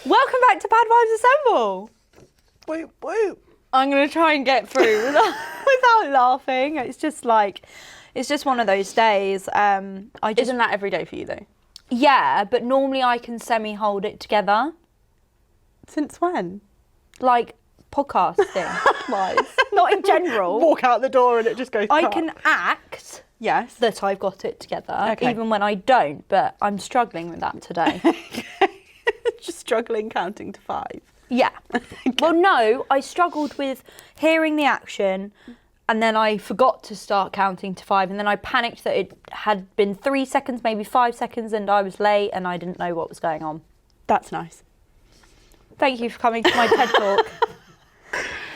Welcome back to Bad Vibes Assemble. Whoop, whoop. I'm going to try and get through without laughing. It's just one of those days. Isn't that every day for you though? Yeah, but normally I can semi-hold it together. Since when? Like podcasting wise. Not in general. Walk out the door and it just goes I cut. can act Yes. that I've got it together, Okay. even when I don't, but I'm struggling with that today. Just struggling counting to 5. Yeah. Well, no, I struggled with hearing the action and then I forgot to start counting to 5 and then I panicked that it had been 3 seconds, maybe 5 seconds and I was late and I didn't know what was going on. That's nice. Thank you for coming to my TED Talk.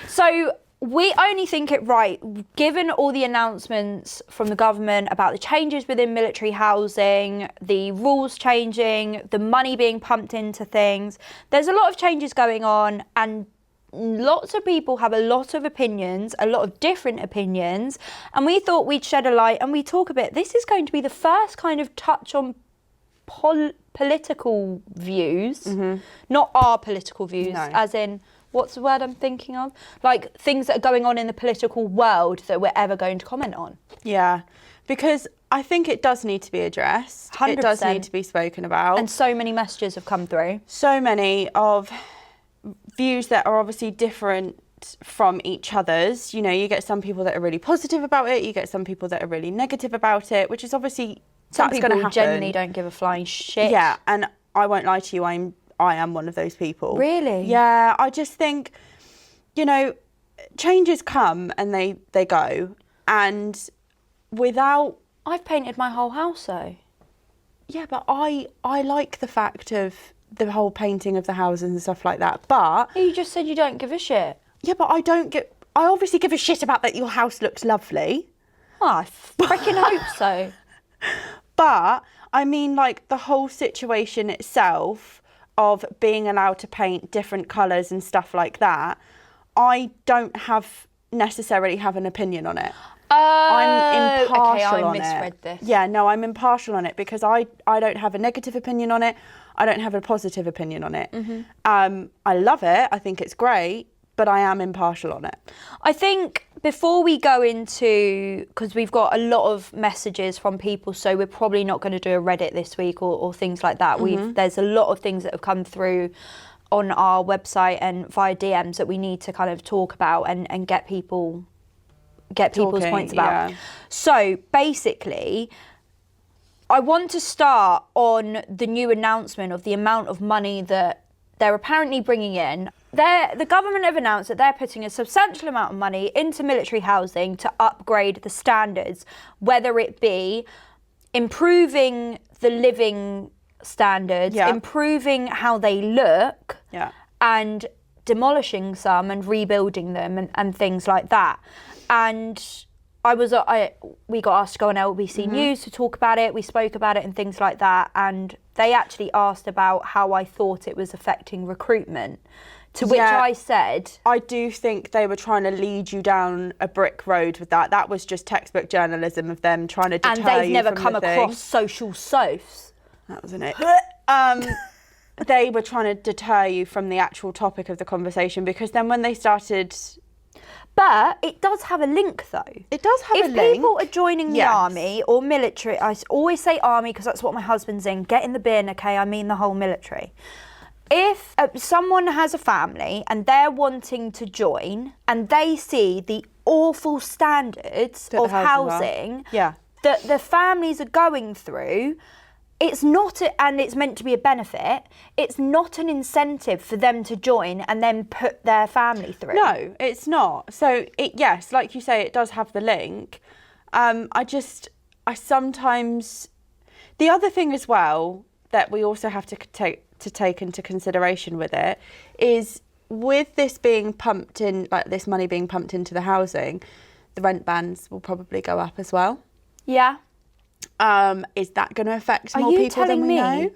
So we only think it right, given all the announcements from the government about the changes within military housing, the rules changing, the money being pumped into things. There's a lot of changes going on and lots of people have a lot of opinions, a lot of different opinions. And we thought we'd shed a light and we talk a bit. This is going to be the first kind of touch on political views, not our political views, No. as in, what's the word I'm thinking of? Like things that are going on in the political world that we're ever going to comment on. Yeah, because I think it does need to be addressed. 100%. It does need to be spoken about. And so many messages have come through. So many of views that are obviously different from each other's. You know, you get some people that are really positive about it, you get some people that are really negative about it, which is obviously Some that's people going to happen. genuinely don't give a flying shit. Yeah, and I won't lie to you, I am one of those people. Really? Yeah, I just think, you know, changes come and they go, and without... I've painted my whole house though. Yeah, but I like the fact of the whole painting of the houses and stuff like that, but... You just said you don't give a shit. Yeah, but I obviously give a shit about that your house looks lovely. Oh, I freaking hope so. But, I mean, like, the whole situation itself of being allowed to paint different colours and stuff like that, I don't necessarily have an opinion on it. I'm impartial on it. Okay, I misread this. Yeah, no, I'm impartial on it because I don't have a negative opinion on it. I don't have a positive opinion on it. I love it. I think it's great, but I am impartial on it. I think before we go into, because we've got a lot of messages from people, so we're probably not going to do a Reddit this week or things like that. There's a lot of things that have come through on our website and via DMs that we need to kind of talk about and get people's points about. Yeah. So basically, I want to start on the new announcement of the amount of money that they're apparently bringing in. The government have announced that they're putting a substantial amount of money into military housing to upgrade the standards, whether it be improving the living standards, improving how they look, and demolishing some and rebuilding them and things like that. And we got asked to go on LBC News to talk about it. We spoke about it and things like that. And they actually asked about how I thought it was affecting recruitment. To which I said... I do think they were trying to lead you down a brick road with that. That was just textbook journalism of them trying to deter you from the thing. And they've never come across social soaps. That wasn't it. They were trying to deter you from the actual topic of the conversation, because then when they started... But it does have a link, though. It does have a link. If people are joining the army or military, I always say army because that's what my husband's in. Get in the bin, okay? I mean the whole military. If someone has a family and they're wanting to join and they see the awful standards of housing that the families are going through, it's not, and it's meant to be a benefit, it's not an incentive for them to join and then put their family through. No, it's not. So, yes, like you say, it does have the link. I sometimes... The other thing as well that we also have to take into consideration with it is, with this being pumped in, like this money being pumped into the housing, the rent bans will probably go up as well. Yeah. Is that going to affect more people than we know? Are you telling me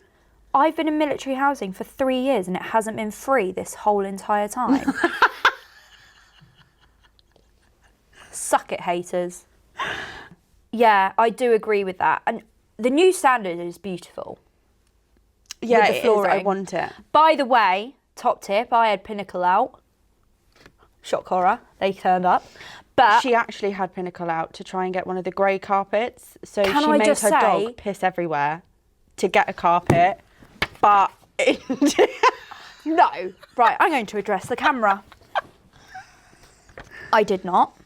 I've been in military housing for 3 years and it hasn't been free this whole entire time? Suck it, haters. Yeah, I do agree with that. And the new standard is beautiful. Yeah, with the it is. flooring. I want it. By the way, top tip, I had Pinnacle out. Shock horror, they turned up. But She actually had Pinnacle out to try and get one of the grey carpets. So Can she I made just her say- dog piss everywhere to get a carpet. But no, right, I'm going to address the camera. I did not.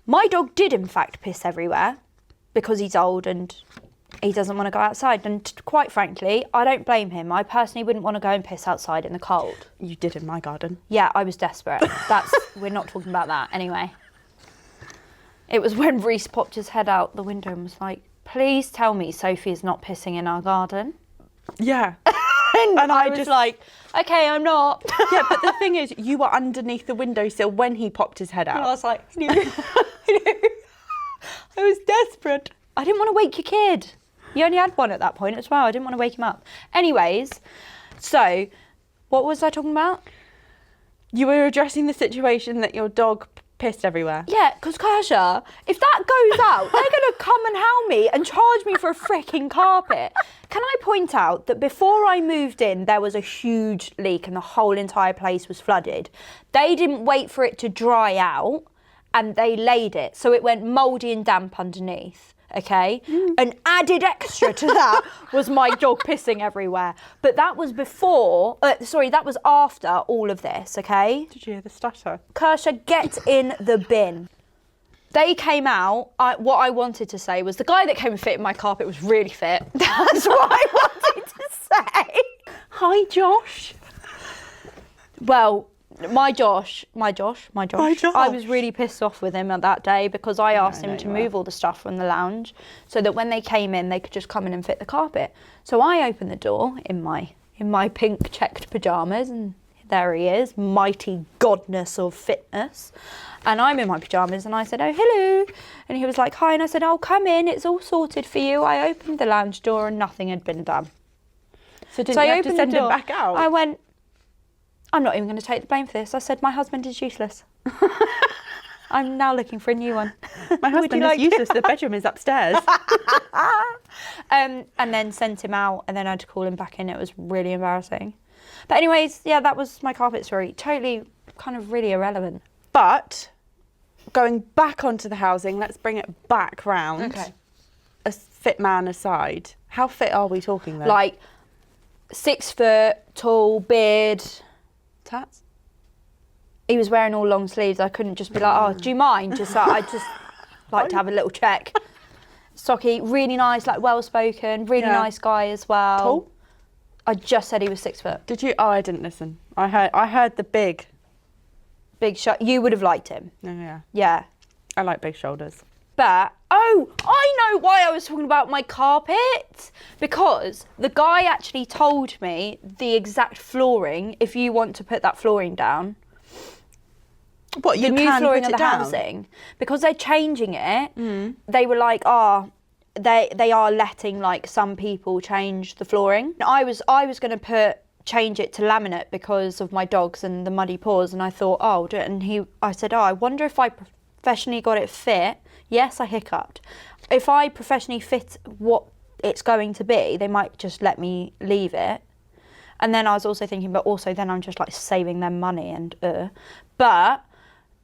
My dog did in fact piss everywhere because he's old and he doesn't want to go outside. And quite frankly, I don't blame him. I personally wouldn't want to go and piss outside in the cold. you did in my garden. Yeah, I was desperate. We're not talking about that anyway. It was when Reese popped his head out the window and was like, please tell me Sophie is not pissing in our garden. Yeah. And I was like, okay, I'm not. Yeah, but the thing is, you were underneath the windowsill when he popped his head And I out. was like, I was desperate. I didn't want to wake your kid. You only had one at that point as well. I didn't want to wake him up. Anyways, so what was I talking about? You were addressing the situation that your dog pissed everywhere. Yeah, because Kirsha, if that goes out, they're going to come and hound me and charge me for a freaking carpet. Can I point out that before I moved in, there was a huge leak and the whole entire place was flooded. They didn't wait for it to dry out and they laid it. So it went mouldy and damp underneath. Okay, an added extra to that was my dog pissing everywhere. But that was before, that was after all of this, okay? Did you hear the stutter? Kirsha, get in the bin. They came out. What I wanted to say was the guy that came and fitted my carpet was really fit. That's what I wanted to say. Hi, Josh. Well, my Josh. I was really pissed off with him that day because I asked him to move all the stuff from the lounge so that when they came in, they could just come in and fit the carpet. So I opened the door in my pink checked pajamas and there he is, mighty godness of fitness. And I'm in my pajamas and I said, oh, hello. And he was like, hi. And I said, oh, come in. It's all sorted for you. I opened the lounge door and nothing had been done. So you have to send him back out? I went, I'm not even going to take the blame for this. I said, my husband is useless. I'm now looking for a new one. My husband is useless. The bedroom is upstairs. And then sent him out and then I had to call him back in. It was really embarrassing. But anyways, yeah, that was my carpet story. Totally kind of really irrelevant. But going back onto the housing, let's bring it back round. Okay. A fit man aside, how fit are we talking then? Like 6 foot, tall, beard. tats? He was wearing all long sleeves. I couldn't just be like, oh, do you mind? I just like to have a little check. Stocky, really nice, like well-spoken, really nice guy as well. Tall? I just said he was 6 foot. Did you? Oh, I didn't listen. I heard the big. Big shot. You would have liked him. Oh, yeah. Yeah. I like big shoulders. But, oh, I know why I was talking about my carpet. Because the guy actually told me the exact flooring, if you want to put that flooring down. What, you the new can flooring put of it the down? housing. Because they're changing it, they were like, they are letting like some people change the flooring. I was going to change it to laminate because of my dogs and the muddy paws, and I thought, oh, do it. And I said, oh, I wonder if I professionally got it fit. Yes, I hiccuped. If I professionally fit what it's going to be, they might just let me leave it. And then I was also thinking, but also then I'm just like saving them money and But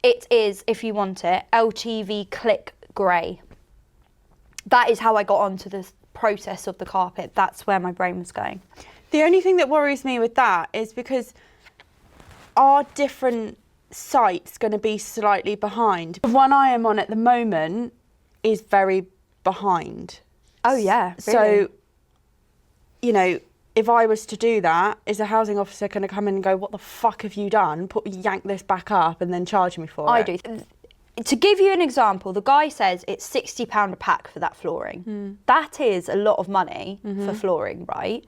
it is, if you want it, LTV Click Grey. That is how I got onto the process of the carpet. That's where my brain was going. The only thing that worries me with that is because our different sites going to be slightly behind. The one I am on at the moment is very behind. Oh yeah, really? So, you know, if I was to do that, is a housing officer going to come in and go, what the fuck have you done? Yank this back up and then charge me for it? I do. To give you an example, the guy says it's £60 a pack for that flooring. That is a lot of money for flooring, right?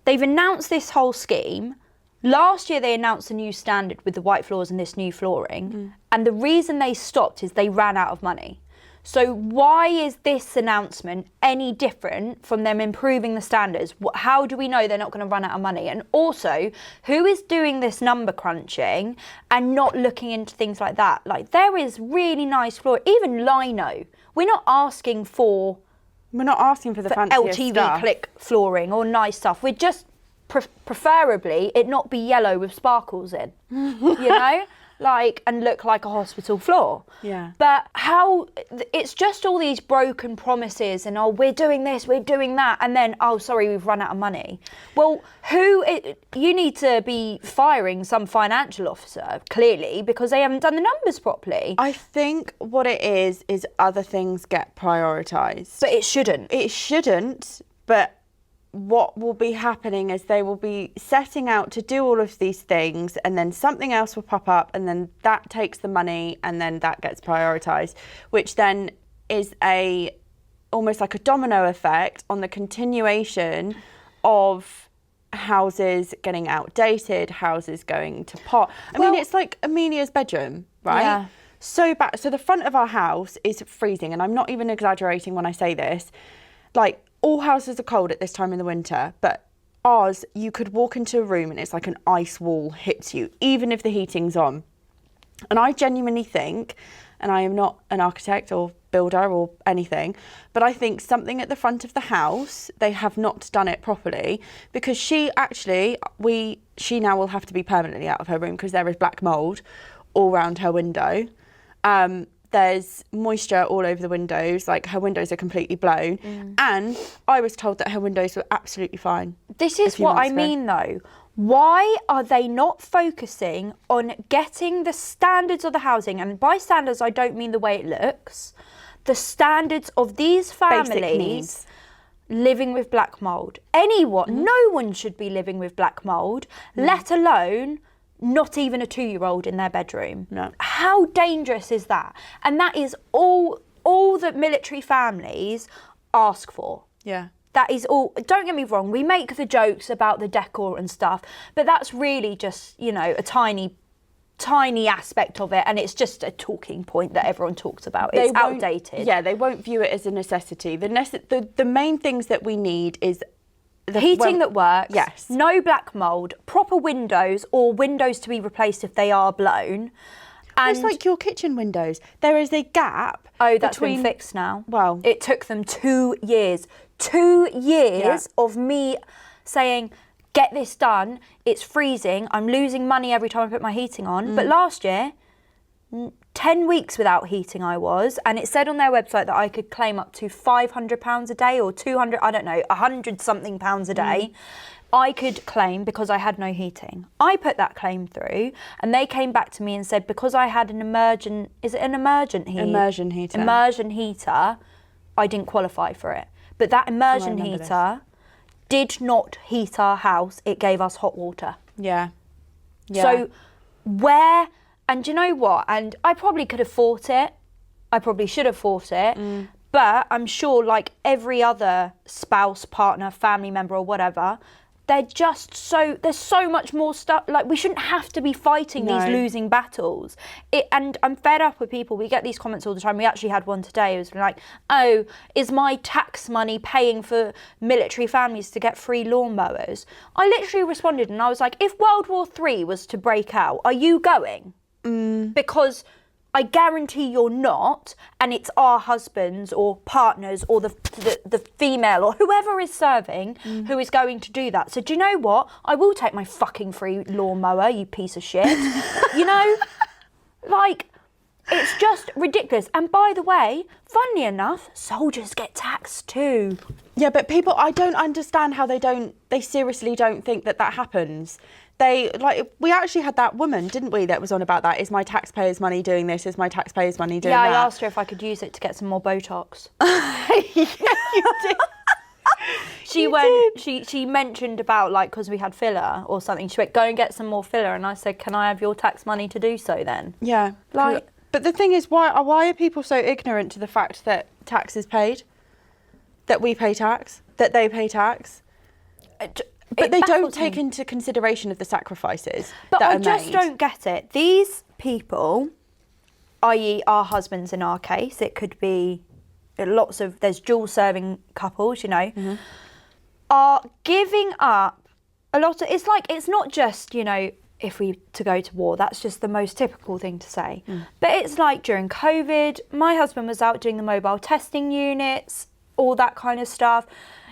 They've announced this whole scheme. Last year they announced a new standard with the white floors and this new flooring. And the reason they stopped is they ran out of money. So why is this announcement any different from them improving the standards? How do we know they're not going to run out of money? And also, who is doing this number crunching and not looking into things like that? Like, there is really nice floor, even lino. We're not asking for We're not asking for the fanciest LTV stuff. click flooring or nice stuff. We're just preferably it not be yellow with sparkles in, you know, like, and look like a hospital floor. Yeah. But it's just all these broken promises and, oh, we're doing this, we're doing that, and then, oh, sorry, we've run out of money. Well, you need to be firing some financial officer, clearly, because they haven't done the numbers properly. I think what it is other things get prioritised. But it shouldn't. It shouldn't, but what will be happening is they will be setting out to do all of these things, and then something else will pop up, and then that takes the money, and then that gets prioritised, which then is almost like a domino effect on the continuation of houses getting outdated, houses going to pot. I mean, it's like Amelia's bedroom, right? Yeah. So bad. So the front of our house is freezing, and I'm not even exaggerating when I say this. Like, all houses are cold at this time in the winter, but ours, you could walk into a room and it's like an ice wall hits you, even if the heating's on. And I genuinely think, and I am not an architect or builder or anything, but I think something at the front of the house, they have not done it properly, because she now will have to be permanently out of her room because there is black mould all around her window. There's moisture all over the windows, like her windows are completely blown. And I was told that her windows were absolutely fine. This is what I mean, though. Why are they not focusing on getting the standards of the housing? And by standards, I don't mean the way it looks. The standards of these families living with black mould. No one should be living with black mould, let alone not even a 2-year-old in their bedroom. No. How dangerous is that? And that is all that military families ask for. Yeah. That is all. Don't get me wrong, we make the jokes about the decor and stuff, but that's really just, you know, a tiny aspect of it, and it's just a talking point that everyone talks about. It's outdated. Yeah, they won't view it as a necessity. The main things that we need is heating that works, yes, no black mould, proper windows, or windows to be replaced if they are blown. And it's like your kitchen windows. There is a gap. Oh, that's been fixed now. Well, it took them 2 years. 2 years of me saying, get this done. It's freezing. I'm losing money every time I put my heating on. But last year, 10 weeks without heating I was, and it said on their website that I could claim up to £500 a day or 200, I don't know, 100 something pounds a day. I could claim because I had no heating. I put that claim through, and they came back to me and said, because I had an immersion heater, I didn't qualify for it. But that immersion heater did not heat our house. It gave us hot water. Yeah. So and do you know what? And I probably could have fought it. I probably should have fought it. But I'm sure, like every other spouse, partner, family member or whatever, there's so much more stuff. Like, we shouldn't have to be fighting these losing battles. And I'm fed up with people. We get these comments all the time. We actually had one today. It was like, oh, is my tax money paying for military families to get free lawnmowers? I literally responded and I was like, if World War III was to break out, are you going? Because I guarantee you're not, and it's our husbands or partners or the female or whoever is serving who is going to do that. So do you know what? I will take my fucking free lawnmower, you piece of shit. You know? Like, it's just ridiculous. And by the way, funnily enough, soldiers get taxed too. Yeah, but people, I don't understand how they seriously don't think that happens. We actually had that woman, didn't we, that was on about that. Is my taxpayers' money doing this? Is my taxpayers' money doing that? Yeah, I asked her if I could use it to get some more Botox. Yeah, you did. She mentioned about, like, because we had filler or something, she went, go and get some more filler. And I said, can I have your tax money to do so then? Yeah. Like, but the thing is, why are people so ignorant to the fact that tax is paid? That we pay tax? That they pay tax? But they don't take into consideration of the sacrifices but that I are just made. don't get it. These people, i.e. our husbands in our case, it could be there's dual serving couples, you know, are giving up a lot of, it's not just, you know, if we to go to war, that's just the most typical thing to say. But it's like during COVID, my husband was out doing the mobile testing units, all that kind of stuff.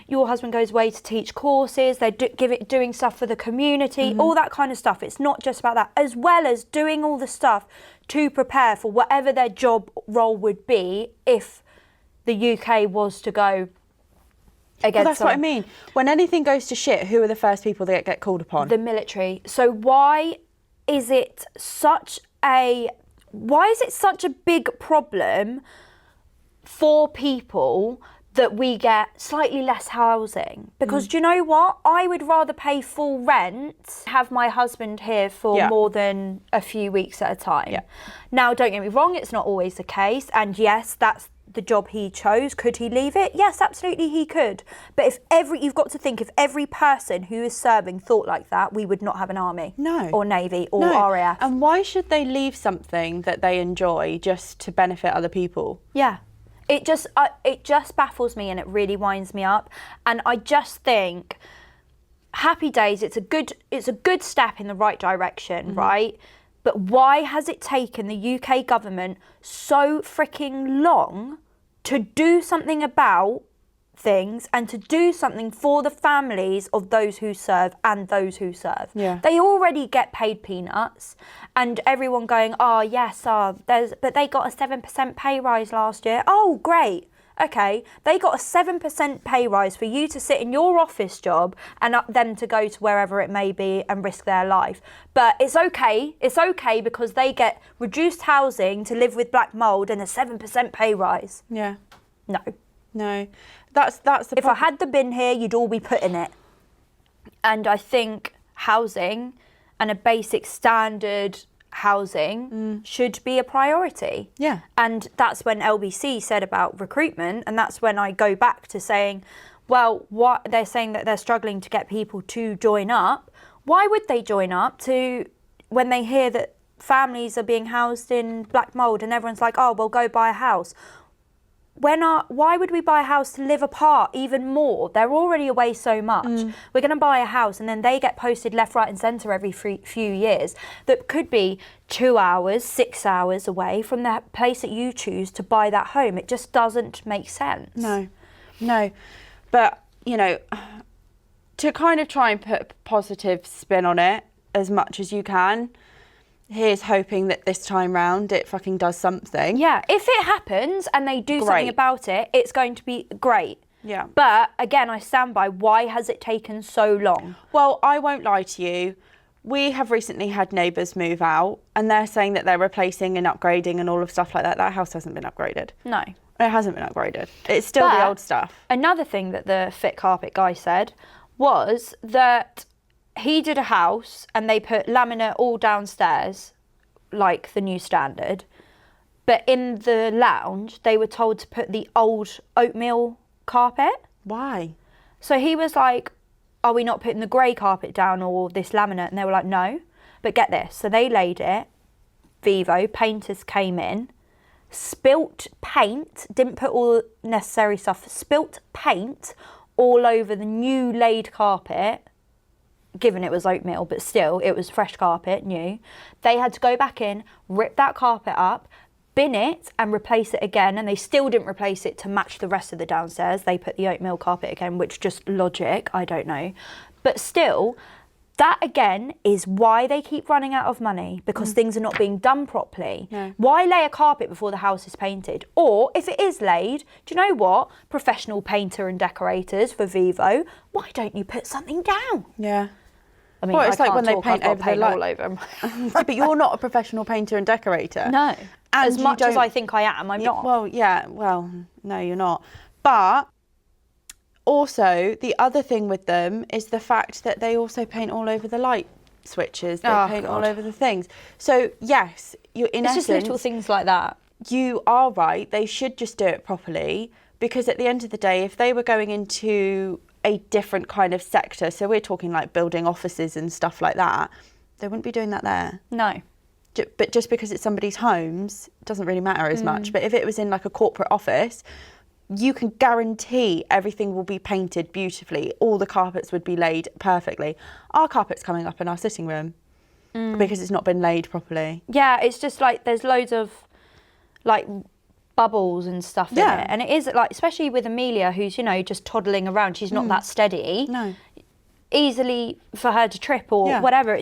Your husband goes away to teach courses, they're doing stuff for the community, all that kind of stuff. It's not just about that, as well as doing all the stuff to prepare for whatever their job role would be if the UK was to go against Well, that's what I mean. When anything goes to shit, who are the first people that get called upon? the military. So why is it such a big problem for people that we get slightly less housing? Because do you know what? I would rather pay full rent, have my husband here for more than a few weeks at a time. Yeah. Now, don't get me wrong, it's not always the case. And yes, that's the job he chose. Could he leave it? Yes, absolutely he could. But you've got to think, if every person who is serving thought like that, we would not have an army. No. Or navy or RAF. And why should they leave something that they enjoy just to benefit other people? Yeah. It just baffles me and it really winds me up. And I just think, happy days, it's a good step in the right direction, right? But why has it taken the UK government so freaking long to do something about things and to do something for the families of those who serve and those who serve? Yeah. They already get paid peanuts, and everyone going, oh yes, but they got a 7% pay rise last year. Oh great. Okay, they got a 7% pay rise for you to sit in your office job and them to go to wherever it may be and risk their life. But it's okay because they get reduced housing to live with black mould and a 7% pay rise. Yeah. No. That's the If I had the bin here, you'd all be put in it. And I think housing and a basic standard housing should be a priority. Yeah. And that's when LBC said about recruitment, and that's when I go back to saying, well, what they're saying that they're struggling to get people to join up. Why would they join up when they hear that families are being housed in black mould and everyone's like, oh, well, go buy a house? Why would we buy a house to live apart even more? They're already away so much. We're going to buy a house and then they get posted left, right and centre every few years that could be 2 hours, 6 hours away from the place that you choose to buy that home. It just doesn't make sense. No. But, to kind of try and put a positive spin on it as much as you can, here's hoping that this time round it fucking does something. Yeah, if it happens and they do something about it, it's going to be great. Yeah. But again, I stand by, why has it taken so long? Well, I won't lie to you. We have recently had neighbours move out and they're saying that they're replacing and upgrading and all of stuff like that. That house hasn't been upgraded. No. It hasn't been upgraded. It's still the old stuff. Another thing that the fit carpet guy said was that he did a house and they put laminate all downstairs, like the new standard. But in the lounge, they were told to put the old oatmeal carpet. Why? So he was like, are we not putting the grey carpet down or this laminate? And they were like, no. But get this. So they laid it. Vivo, painters came in, spilt paint, didn't put all the necessary stuff, spilt paint all over the new laid carpet. Given it was oatmeal, but still, it was fresh carpet, new. They had to go back in, rip that carpet up, bin it and replace it again, and they still didn't replace it to match the rest of the downstairs. They put the oatmeal carpet again, which just logic, I don't know. But still, that again is why they keep running out of money, because things are not being done properly. No. Why lay a carpet before the house is painted? Or if it is laid, do you know what? Professional painter and decorators for Vivo, why don't you put something down? Yeah. I mean, Well, it's I like can't when talk, they paint I've over got the paint light. all over 'em. But you're not a professional painter and decorator. No. And As you much as don't- I think I am, I'm not. Well, no, you're not. But also, the other thing with them is the fact that they also paint all over the light switches. They paint all over the things. So, yes, you're in It's essence, just little things like that. you are right. They should just do it properly, because at the end of the day, if they were going into a different kind of sector, so we're talking like building offices and stuff like that, they wouldn't be doing that there. No. But just because it's somebody's homes, it doesn't really matter as much. But if it was in like a corporate office, you can guarantee everything will be painted beautifully. All the carpets would be laid perfectly. Our carpet's coming up in our sitting room because it's not been laid properly. Yeah, it's just like there's loads of like bubbles and stuff in it. And it is like, especially with Amelia, who's, you know, just toddling around, she's not that steady. No. Easily for her to trip or whatever.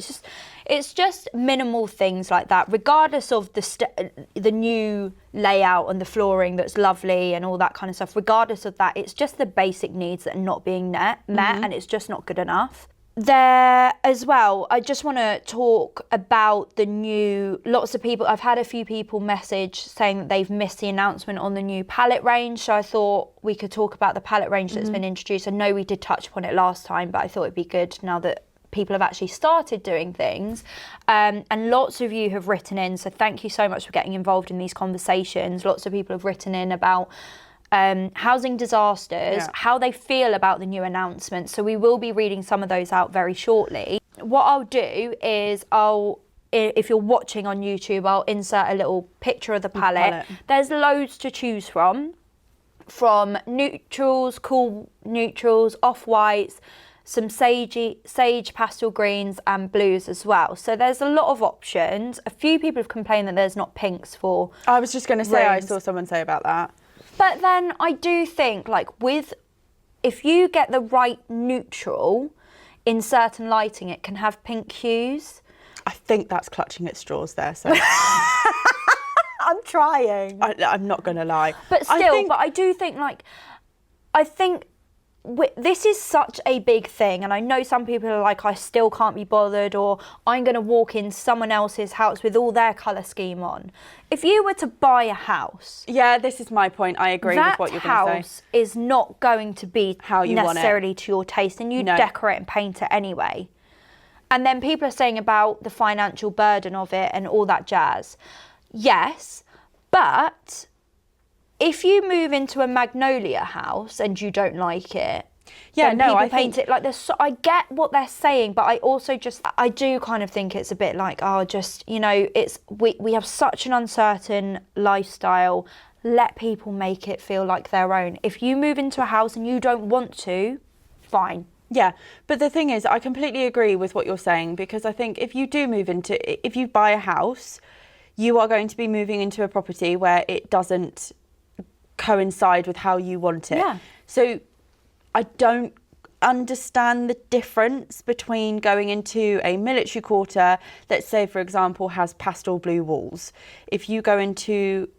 It's just minimal things like that, regardless of the new layout and the flooring that's lovely and all that kind of stuff. Regardless of that, it's just the basic needs that are not being met, and it's just not good enough. There as well, I just want to talk about the new, lots of people, I've had a few people message saying that they've missed the announcement on the new palette range, so I thought we could talk about the palette range that's been introduced. I know we did touch upon it last time, but I thought it'd be good now that people have actually started doing things. And lots of you have written in, so thank you so much for getting involved in these conversations. Lots of people have written in about housing disasters, how they feel about the new announcement. So we will be reading some of those out very shortly. What I'll do is if you're watching on YouTube, I'll insert a little picture of the palette. There's loads to choose from neutrals, cool neutrals, off-whites, some sage pastel greens and blues as well. So there's a lot of options. A few people have complained that there's not pinks for I was just going to say, I rooms. saw someone say about that. But then I do think, like, if you get the right neutral in certain lighting, it can have pink hues. I think that's clutching at straws there, so I'm trying. I'm not going to lie. But still, I do think, like, this is such a big thing, and I know some people are like, I still can't be bothered, or I'm going to walk in someone else's house with all their colour scheme on. If you were to buy a house... Yeah, this is my point. I agree with what you're going to say. That house is not going to be how you necessarily to your taste, and you decorate and paint it anyway. And then people are saying about the financial burden of it and all that jazz. Yes, but... if you move into a magnolia house and you don't like it, I paint it like this. I get what they're saying, but I also I do kind of think it's a bit like, we have such an uncertain lifestyle. Let people make it feel like their own. If you move into a house and you don't want to, fine. Yeah, but the thing is, I completely agree with what you're saying, because I think if you buy a house, you are going to be moving into a property where it doesn't coincide with how you want it. Yeah. So I don't understand the difference between going into a military quarter that, say, for example, has pastel blue walls. If you go into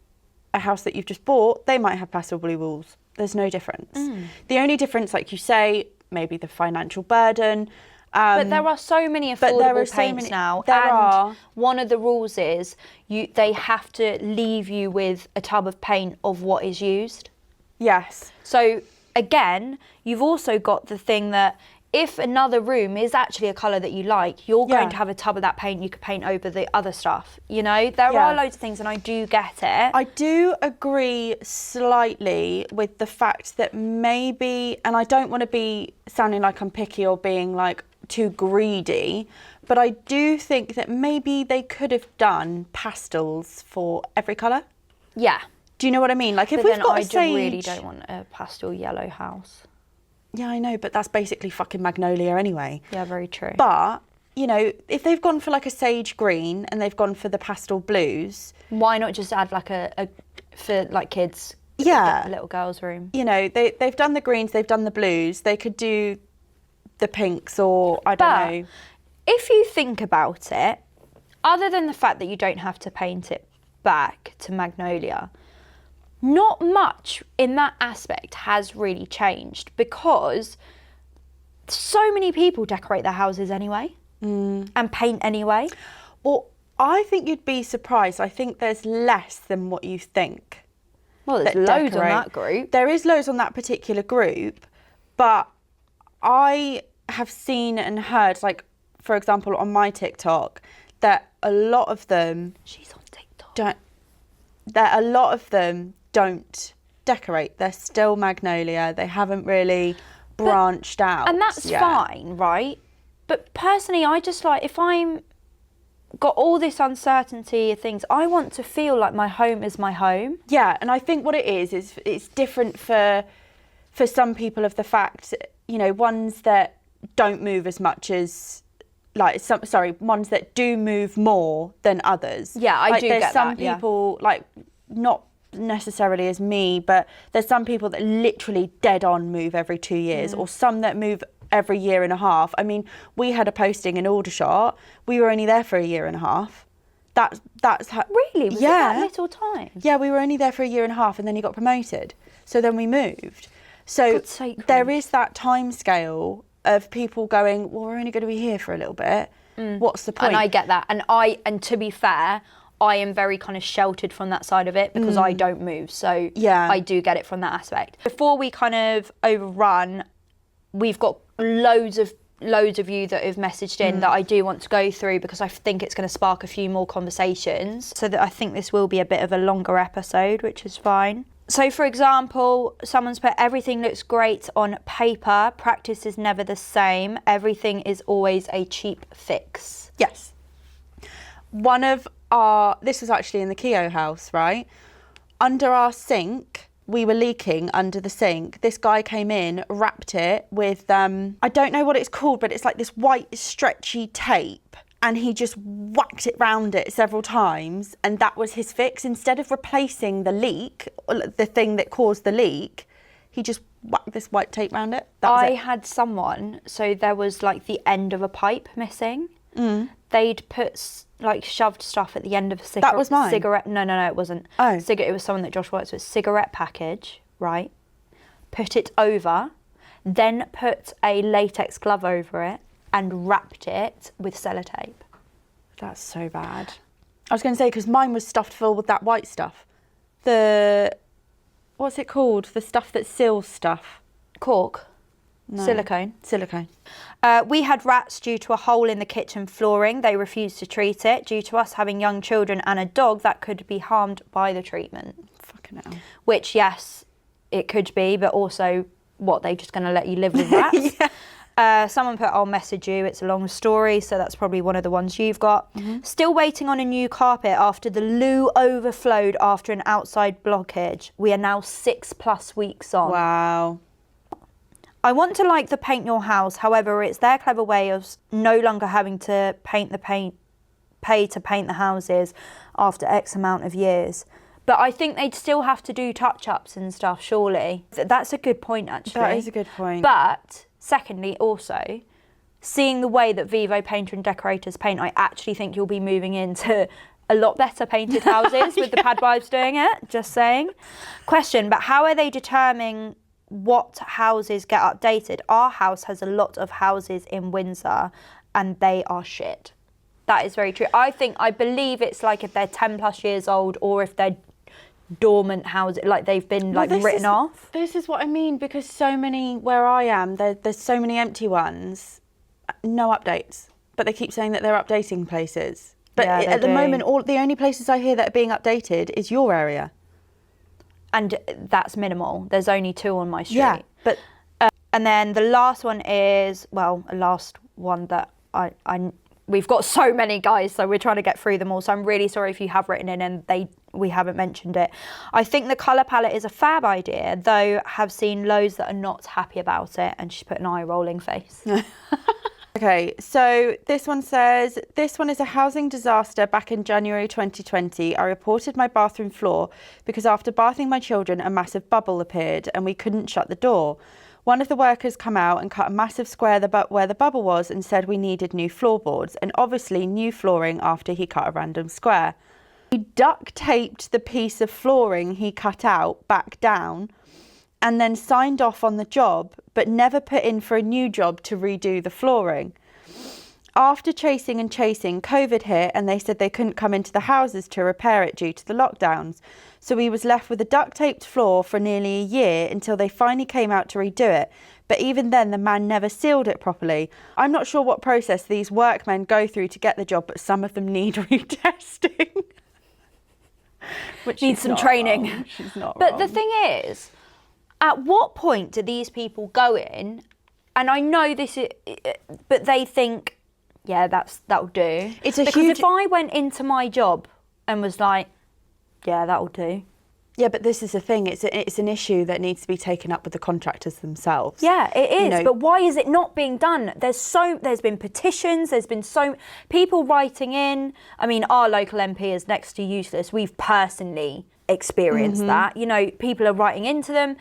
a house that you've just bought, they might have pastel blue walls. There's no difference. The only difference, like you say, maybe the financial burden. But there are so many affordable paints now. One of the rules is they have to leave you with a tub of paint of what is used. Yes. So again, you've also got the thing that if another room is actually a colour that you like, you're going to have a tub of that paint you could paint over the other stuff. You know, there are loads of things, and I do get it. I do agree slightly with the fact that maybe, and I don't want to be sounding like I'm picky or being like too greedy, but I do think that maybe they could have done pastels for every colour. Yeah. Do you know what I mean? Like, if but we've then got I a sage... really don't want a pastel yellow house. Yeah, I know, but that's basically fucking magnolia anyway. Yeah, very true. But, you know, if they've gone for like a sage green and they've gone for the pastel blues... why not just add like for like kids, a little girl's room? You know, they've done the greens, they've done the blues, they could do the pinks, or I don't know. If you think about it, other than the fact that you don't have to paint it back to magnolia, not much in that aspect has really changed, because so many people decorate their houses anyway and paint anyway. Well, I think you'd be surprised. I think there's less than what you think. Well, there's loads on that group. There is loads on that particular group, but I have seen and heard, like, for example, on my TikTok, that a lot of them... She's on TikTok. Don't decorate. They're still magnolia. They haven't really branched out. And that's fine, right? But personally, I just like, if I'm got all this uncertainty of things, I want to feel like my home is my home. Yeah, and I think what it is it's different for some people, of the fact, you know, ones that don't move as much as, like, ones that do move more than others. Yeah, I do get that. There's some people, like, not necessarily as me, but there's some people that literally dead on move every 2 years, or some that move every year and a half. I mean, we had a posting in Aldershot. We were only there for a year and a half. That's how. Really? Was it that little time? Yeah, we were only there for a year and a half, and then he got promoted. So then we moved. So God's sake, there is that time scale of people going, well, we're only going to be here for a little bit. What's the point? And I get that. And to be fair, I am very kind of sheltered from that side of it because I don't move. So Yeah. I do get it from that aspect. Before we kind of overrun, we've got loads of you that have messaged in that I do want to go through because I think it's going to spark a few more conversations. So that I think this will be a bit of a longer episode, which is fine. So for example, someone's put, everything looks great on paper, practice is never the same, everything is always a cheap fix. Yes. This was actually in the Keogh house, right? Under our sink, we were leaking under the sink. This guy came in, wrapped it with, I don't know what it's called, but it's like this white stretchy tape. And he just whacked it round it several times. And that was his fix. Instead of replacing the leak, the thing that caused the leak, he just whacked this white tape round it. I had someone, so there was like the end of a pipe missing. They'd put shoved stuff at the end of a cigarette. That was mine. Cigarette. No, it wasn't. Oh. It was someone that Josh works with. Cigarette package, right? Put it over, then put a latex glove over it and wrapped it with sellotape. That's so bad. I was going to say, because mine was stuffed full with that white stuff. What's it called? The stuff that seals stuff. Cork. No. Silicone. Silicone. We had rats due to a hole in the kitchen flooring. They refused to treat it. Due to us having young children and a dog, that could be harmed by the treatment. Fucking hell. Which, yes, it could be, but also, they're just going to let you live with rats? Someone put, I'll message you, it's a long story, so that's probably one of the ones you've got. Still waiting on a new carpet after the loo overflowed after an outside blockage. We are now 6+ weeks on. Wow. I want to paint your house, however, it's their clever way of no longer having to pay to paint the houses after X amount of years. But I think they'd still have to do touch-ups and stuff, surely. That's a good point, actually. That is a good point. But secondly, also, seeing the way that Vivo Painter and Decorators paint, I actually think you'll be moving into a lot better painted houses with the pad wives doing it, just saying. Question, but how are they determining what houses get updated? Our house has a lot of houses in Windsor and they are shit. That is very true. I believe it's if they're 10+ years old or if they're dormant houses, they've been written off. This is what I mean, because so many where I am, there's so many empty ones, no updates, but they keep saying that they're updating places. But Yeah, at the do. moment, the only places I hear that are being updated is your area. And that's minimal. There's only 2 on my street. Yeah, but and then the last one is, a last one that we've got so many, guys, so we're trying to get through them all. So I'm really sorry if you have written in and we haven't mentioned it. I think the colour palette is a fab idea, though have seen loads that are not happy about it. And she's put an eye-rolling face. Okay, so this one says, this one is a housing disaster back in January 2020. I reported my bathroom floor because after bathing my children, a massive bubble appeared and we couldn't shut the door. One of the workers come out and cut a massive square where the bubble was and said we needed new floorboards and obviously new flooring after he cut a random square. He duct taped the piece of flooring he cut out back down and then signed off on the job, but never put in for a new job to redo the flooring. After chasing, COVID hit and they said they couldn't come into the houses to repair it due to the lockdowns. So he was left with a duct-taped floor for nearly a year until they finally came out to redo it. But even then, the man never sealed it properly. I'm not sure what process these workmen go through to get the job, but some of them need retesting. Which Needs some training. Wrong. She's not But wrong. the thing is, at what point do these people go in, and I know this is, but they think, yeah, that'll do. It's a because huge... if I went into my job and was like, yeah, that'll do. Yeah, but this is the thing. It's an issue that needs to be taken up with the contractors themselves. Yeah, it is. You know, but why is it not being done? There's been petitions. There's been people writing in. I mean, our local MP is next to useless. We've personally experienced that. You know, people are writing into them.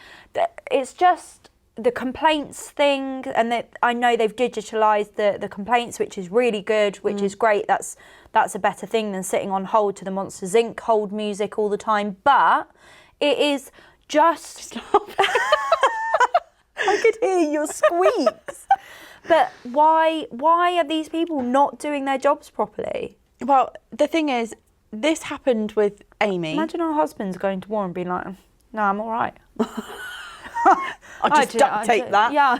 It's just the complaints thing, and I know they've digitalised the complaints, which is really good, which is great. That's a better thing than sitting on hold to the Monsters Inc. hold music all the time. But it is just... Stop. I could hear your squeaks. But why are these people not doing their jobs properly? Well, the thing is, this happened with Amy. Imagine our husbands going to war and being like, no, I'm all right. I'll just duct tape that. Yeah.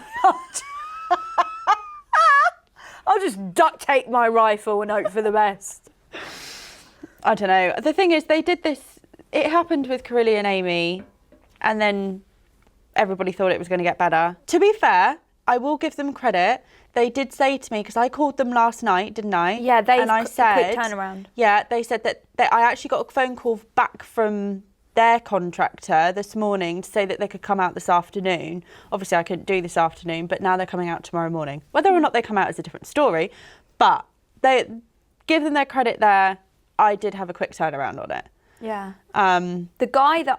I'll just duct tape my rifle and hope for the best. I don't know. The thing is, they did this, it happened with Kirsha and Amy, and then everybody thought it was going to get better. To be fair, I will give them credit. They did say to me, because I called them last night, didn't I? Yeah, and I said, quick turnaround. Yeah, they said that I actually got a phone call back from their contractor this morning to say that they could come out this afternoon. Obviously, I couldn't do this afternoon, but now they're coming out tomorrow morning. Whether or not they come out is a different story, but they give them their credit there. I did have a quick turnaround on it. Yeah. The guy that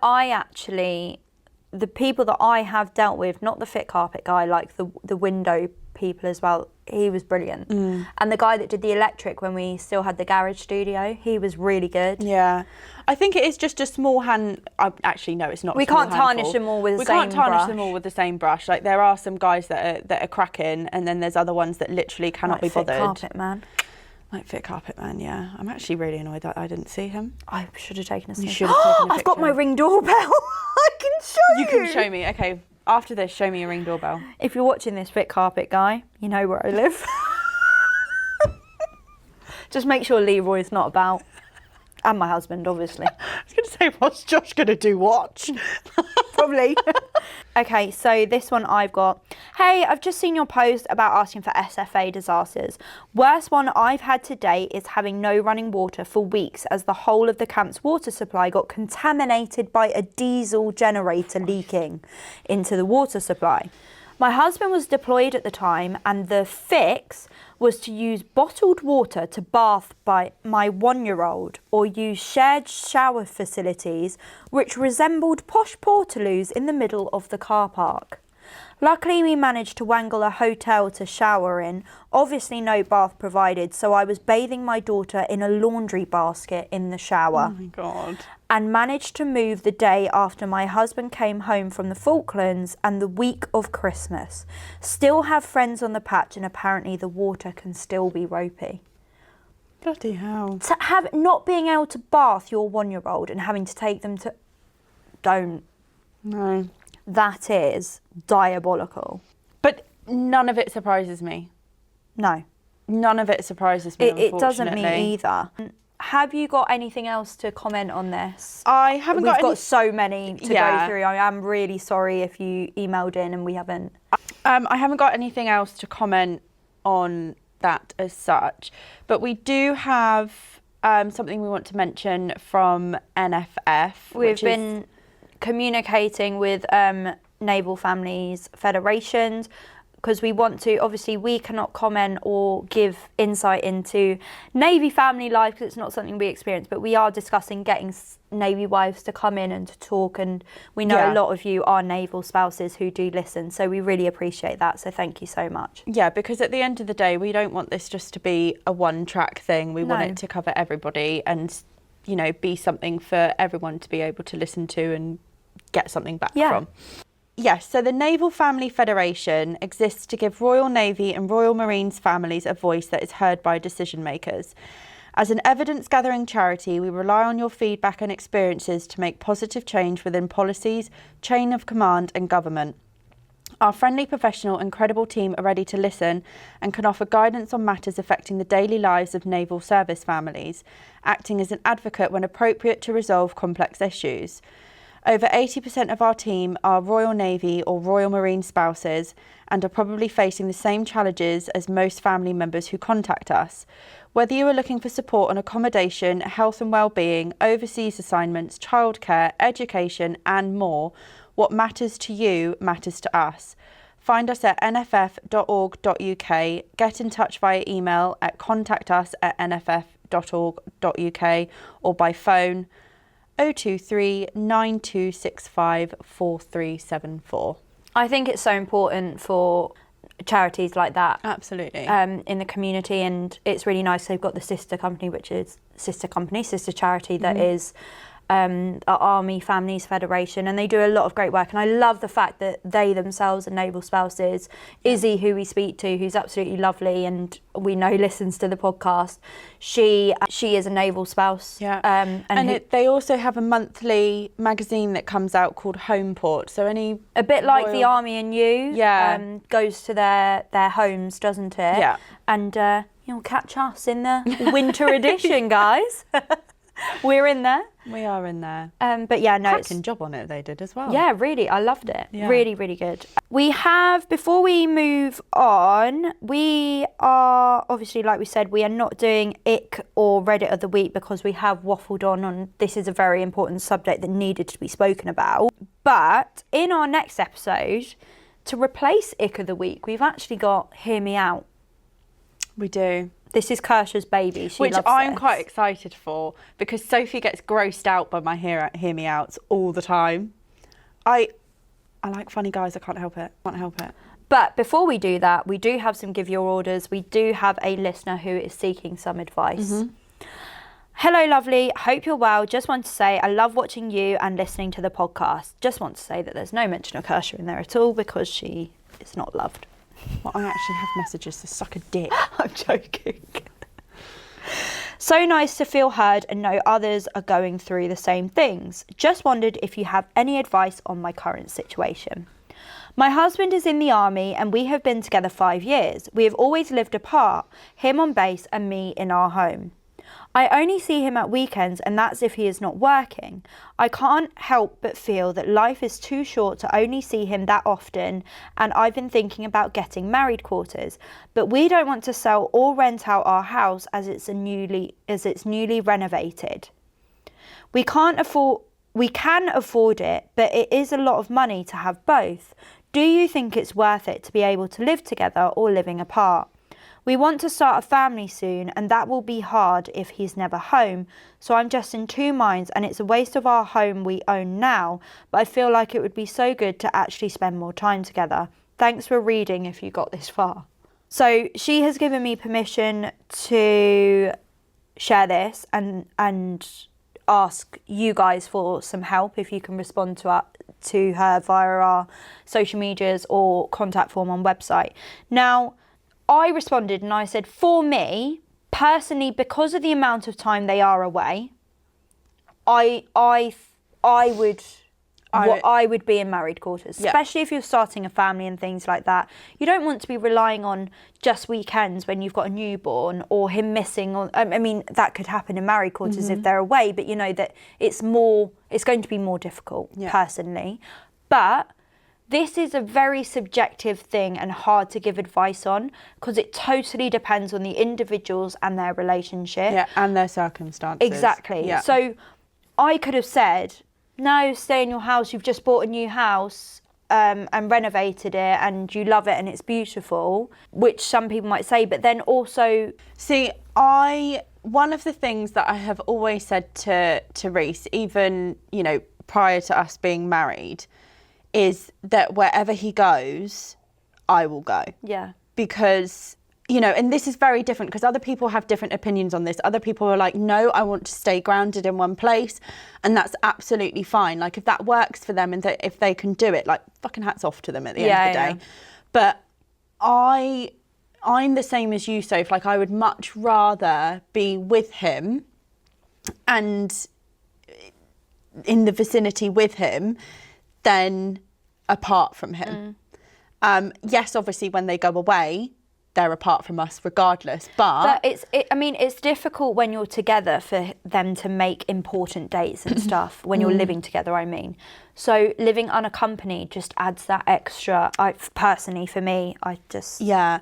the people that I have dealt with, not the fit carpet guy, like the window people as well, he was brilliant. And the guy that did the electric when we still had the garage studio, he was really good. Yeah. I think it is just a small hand... Actually, no, it's not. We can't tarnish them all with the same brush. We can't tarnish them all with the same brush. Like, there are some guys that are cracking, and then there's other ones that literally cannot be bothered. Fit carpet man. Like Fit Carpet Man, yeah. I'm actually really annoyed that I didn't see him. I should have taken a snap. You should have taken a picture. I've got my Ring doorbell. I can show you. You can show me. Okay, after this, show me your Ring doorbell. If you're watching this, Fit Carpet guy, you know where I live. Just make sure Leroy's not about. And my husband, obviously. I was going to say, what's Josh going to do? Watch. Probably. Okay, so this one I've got. Hey, I've just seen your post about asking for SFA disasters. Worst one I've had to date is having no running water for weeks as the whole of the camp's water supply got contaminated by a diesel generator leaking into the water supply. My husband was deployed at the time, and the fix was to use bottled water to bath by my 1-year-old or use shared shower facilities which resembled posh portaloos in the middle of the car park. Luckily, we managed to wangle a hotel to shower in, obviously no bath provided, so I was bathing my daughter in a laundry basket in the shower. Oh my God. And managed to move the day after my husband came home from the Falklands and the week of Christmas. Still have friends on the patch, and apparently the water can still be ropey. Bloody hell. To have not being able to bath your 1-year-old and having to take them to... Don't. No. That is diabolical. But none of it surprises me. No. None of it surprises me, It doesn't me either. Have you got anything else to comment on this? I haven't We've got so many to go through. I am really sorry if you emailed in and we haven't. I haven't got anything else to comment on that as such, but we do have something we want to mention from NFF. We've been communicating with Naval Families Federations because we want to, obviously we cannot comment or give insight into Navy family life because it's not something we experience, but we are discussing getting Navy wives to come in and to talk, and we know a lot of you are naval spouses who do listen, so we really appreciate that, so thank you so much. Yeah, because at the end of the day, we don't want this just to be a one-track thing. We want it to cover everybody and, you know, be something for everyone to be able to listen to and get something back from. Yes, so the Naval Family Federation exists to give Royal Navy and Royal Marines families a voice that is heard by decision makers. As an evidence-gathering charity, we rely on your feedback and experiences to make positive change within policies, chain of command and government. Our friendly, professional and credible team are ready to listen and can offer guidance on matters affecting the daily lives of naval service families, acting as an advocate when appropriate to resolve complex issues. Over 80% of our team are Royal Navy or Royal Marine spouses and are probably facing the same challenges as most family members who contact us. Whether you are looking for support on accommodation, health and well-being, overseas assignments, childcare, education and more, what matters to you matters to us. Find us at nff.org.uk, get in touch via email at contactus@nff.org.uk or by phone 023 9265 4374. I think it's so important for charities like that. Absolutely. In the community, and it's really nice they've got the sister charity that is our Army Families Federation, and they do a lot of great work, and I love the fact that they themselves are naval spouses. Izzy, who we speak to, who's absolutely lovely and we know listens to the podcast, she is a naval spouse. They also have a monthly magazine that comes out called Homeport, so a bit like the Army and You goes to their homes, doesn't it? And you'll catch us in the winter edition, guys. We're in there. We are in there. But yeah, no, cracking job on it they did as well. Yeah, really, I loved it. Really, really good. We have, before we move on, we are obviously, like we said, we are not doing Ick or Reddit of the week because we have waffled on this is a very important subject that needed to be spoken about. But in our next episode, to replace Ick of the week, we've actually got Hear Me Out. We do. This is Kirsha's baby. Which I'm quite excited for, because Sophie gets grossed out by my hear me outs all the time. I like funny guys. I can't help it. But before we do that, we do have some Give Your Orders. We do have a listener who is seeking some advice. Hello, lovely. Hope you're well. Just want to say I love watching you and listening to the podcast. Just want to say that there's no mention of Kirsha in there at all because she is not loved. Well, I actually have messages to suck a dick. I'm joking. So nice to feel heard and know others are going through the same things. Just wondered if you have any advice on my current situation. My husband is in the army and we have been together 5 years. We have always lived apart, him on base and me in our home. I only see him at weekends, and that's if he is not working. I can't help but feel that life is too short to only see him that often, and I've been thinking about getting married quarters, but we don't want to sell or rent out our house as it's newly renovated. We can afford it, but it is a lot of money to have both. Do you think it's worth it to be able to live together or living apart? We want to start a family soon, and that will be hard if he's never home. So I'm just in two minds, and it's a waste of our home we own now, but I feel like it would be so good to actually spend more time together. Thanks for reading if you got this far. So she has given me permission to share this and ask you guys for some help if you can respond to her via our social medias or contact form on website. Now, I responded and I said, for me, personally, because of the amount of time they are away, I would be in married quarters, especially if you're starting a family and things like that. You don't want to be relying on just weekends when you've got a newborn or him missing. Or I mean, that could happen in married quarters if they're away, but you know that it's going to be more difficult personally. But this is a very subjective thing and hard to give advice on because it totally depends on the individuals and their relationship. Yeah, and their circumstances. Exactly. Yeah. So I could have said, no, stay in your house. You've just bought a new house and renovated it and you love it and it's beautiful, which some people might say. But then also... See, one of the things that I have always said to Reese, even, you know, prior to us being married, is that wherever he goes, I will go. Yeah. Because, you know, and this is very different because other people have different opinions on this. Other people are like, no, I want to stay grounded in one place. And that's absolutely fine. Like, if that works for them and if they can do it, like, fucking hats off to them at the end of the day. But I'm the same as you, Soph. Like, I would much rather be with him and in the vicinity with him than apart from him. Yes, obviously, when they go away, they're apart from us regardless. But it's difficult when you're together for them to make important dates and stuff when you're living together, I mean. So living unaccompanied just adds that extra. Personally, for me, I just... Yeah.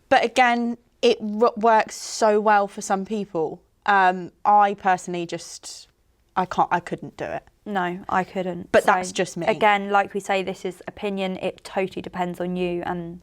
But again, it works so well for some people. I personally just... I couldn't do it. No, I couldn't. But that's just me. Again, like we say, this is opinion. It totally depends on you and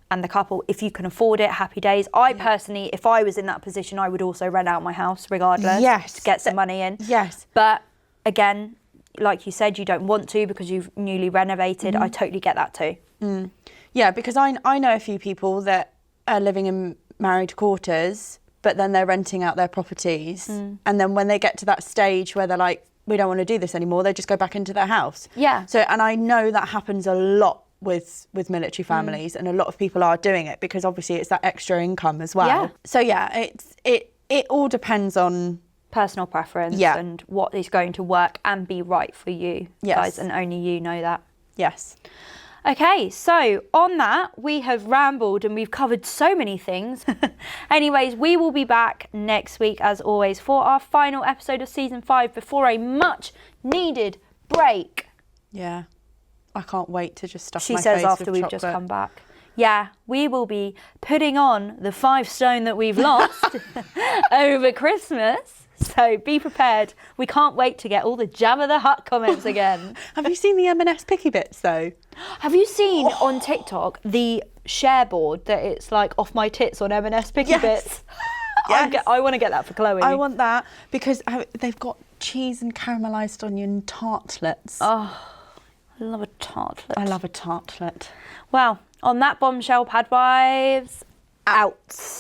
the couple. If you can afford it, happy days. I personally, if I was in that position, I would also rent out my house regardless. Yes. To get some money in. Yes. But again, like you said, you don't want to because you've newly renovated. I totally get that too. Yeah, because I know a few people that are living in married quarters, but then they're renting out their properties. And then when they get to that stage where they're like, we don't want to do this anymore, they just go back into their house. Yeah. So, and I know that happens a lot with military families, and a lot of people are doing it because obviously it's that extra income as well. Yeah. So yeah, it all depends on Personal preference and what is going to work and be right for you guys, and only you know that. Yes. Okay, so on that, we have rambled and we've covered so many things. Anyways, we will be back next week, as always, for our final episode of season 5 before a much needed break. Yeah. I can't wait to just stuff She my says face after with we've chocolate. just come back. Yeah, we will be putting on the 5 stone that we've lost over Christmas. So be prepared. We can't wait to get all the Jabba the Hutt comments again. Have you seen the M&S picky bits though? Have you seen on TikTok the share board that it's like off my tits on M&S picky bits? Yes. I want to get that for Chloe. I want that because they've got cheese and caramelised onion tartlets. Oh, I love a tartlet. I love a tartlet. Well, on that bombshell, Padwives, out.